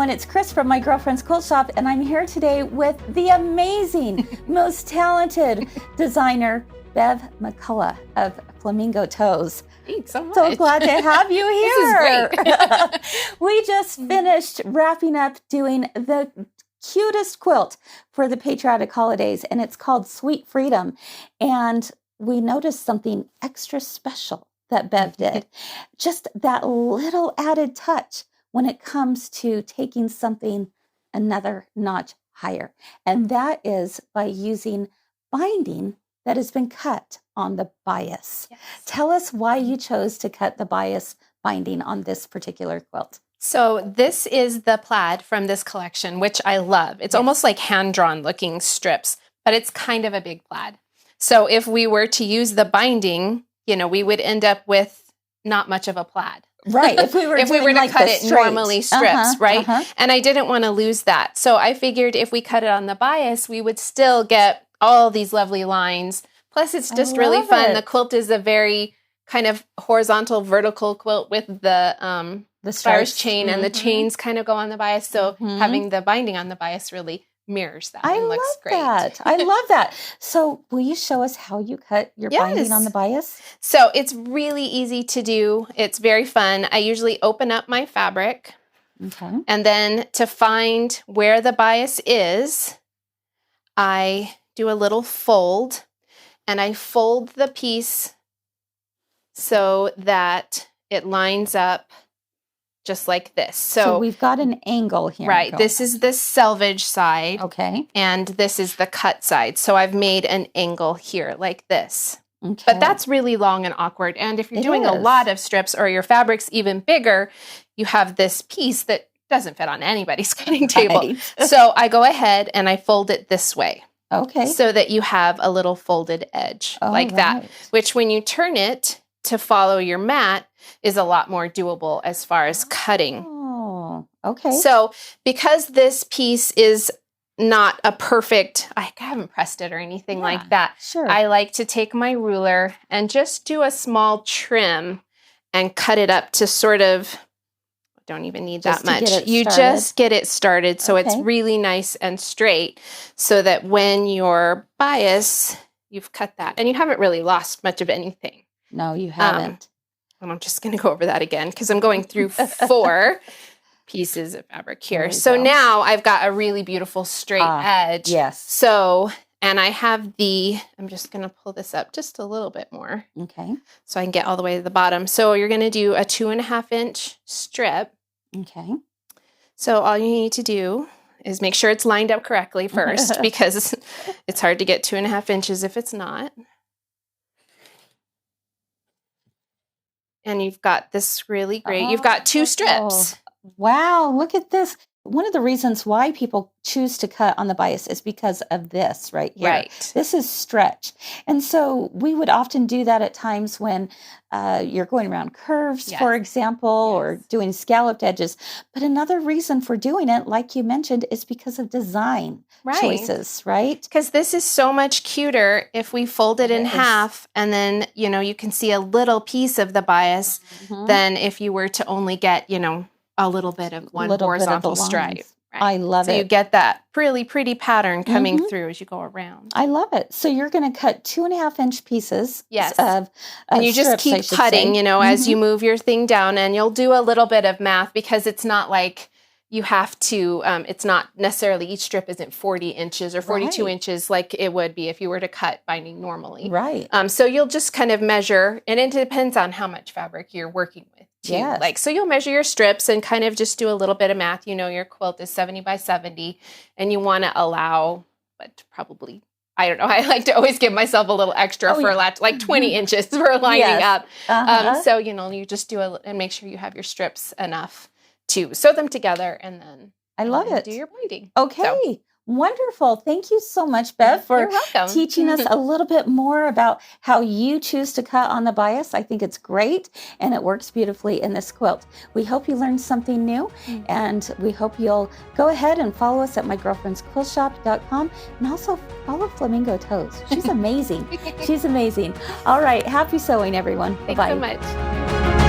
everyone. It's Kris from My Girlfriend's Quilt Shop, and I'm here today with the amazing, most talented designer, Bev McCullough of Flamingo Toes. Thanks so much. So glad to have you here. This is great. We just finished wrapping up doing the cutest quilt for the patriotic holidays, and it's called Sweet Freedom. And we noticed something extra special that Bev did. Just that little added touch when it comes to taking something another notch higher. And that is by using binding that has been cut on the bias. Yes. Tell us why you chose to cut the bias binding on this particular quilt. So this is the plaid from this collection, which I love. It's almost like hand-drawn looking strips, but it's kind of a big plaid. So if we were to use the binding, you know, we would end up with not much of a plaid. Right. If we were, if we were to like cut it normally strips, right? And I didn't want to lose that. So I figured if we cut it on the bias, we would still get all these lovely lines. Plus, it's just really fun. The quilt is a very kind of horizontal, vertical quilt with the stars chain, and the chains kind of go on the bias. So having the binding on the bias really mirrors that and looks great. I love that. So will you show us how you cut your binding on the bias? So it's really easy to do. It's very fun. I usually open up my fabric. Okay. And then to find where the bias is, I do a little fold, and I fold the piece so that it lines up just like this. So we've got an angle here. Right. This is the selvage side. Okay. And this is the cut side. So I've made an angle here like this. Okay. But that's really long and awkward. And if you're doing a lot of strips or your fabric's even bigger, you have this piece that doesn't fit on anybody's cutting table. Right. So I go ahead and I fold it this way. Okay. So that you have a little folded edge like that, which when you turn it to follow your mat is a lot more doable as far as cutting. Oh, okay. So because this piece is not a perfect, I haven't pressed it or anything like that. Sure. I like to take my ruler and just do a small trim and cut it up to sort of, don't even need that much. You just get it started so it's really nice and straight so that when your bias, you've cut that and you haven't really lost much of anything. No, you haven't. And I'm just going to go over that again because I'm going through 4 pieces of fabric here. So now I've got a really beautiful straight edge. Yes. So, and I have I'm just going to pull this up just a little bit more. Okay. So I can get all the way to the bottom. So you're going to do a 2.5-inch strip. Okay. So all you need to do is make sure it's lined up correctly first because it's hard to get 2.5 inches if it's not. And you've got this really great, you've got 2 strips. Wow, look at this. One of the reasons why people choose to cut on the bias is because of this right here. Right. This is stretch. And so we would often do that at times when you're going around curves, for example, or doing scalloped edges. But another reason for doing it, like you mentioned, is because of design choices, right? Because this is so much cuter if we fold it in half and then, you know, you can see a little piece of the bias than if you were to only get, you know, a little bit of one horizontal stripe. Right? I love it. So you get that really pretty pattern coming through as you go around. I love it. So you're going to cut 2.5-inch pieces of and you just strips, keep cutting, you know, as you move your thing down, and you'll do a little bit of math because it's not like you have to, it's not necessarily each strip isn't 40 inches or 42 inches like it would be if you were to cut binding normally. Right. So you'll just kind of measure, and it depends on how much fabric you're working with. Yes. Like, so you'll measure your strips and kind of just do a little bit of math. You know, your quilt is 70 by 70 and you want to allow, but probably, I don't know. I like to always give myself a little extra for like 20 inches for lining up. So, you know, you just do and make sure you have your strips enough to sew them together and then I love it. Do your binding. Okay. So. Wonderful. Thank you so much, Bev, for teaching us a little bit more about how you choose to cut on the bias. I think it's great, and it works beautifully in this quilt. We hope you learned something new, and we hope you'll go ahead and follow us at mygirlfriendsquiltshop.com, and also follow Flamingo Toes. She's amazing. She's amazing. All right. Happy sewing, everyone. Thanks so much.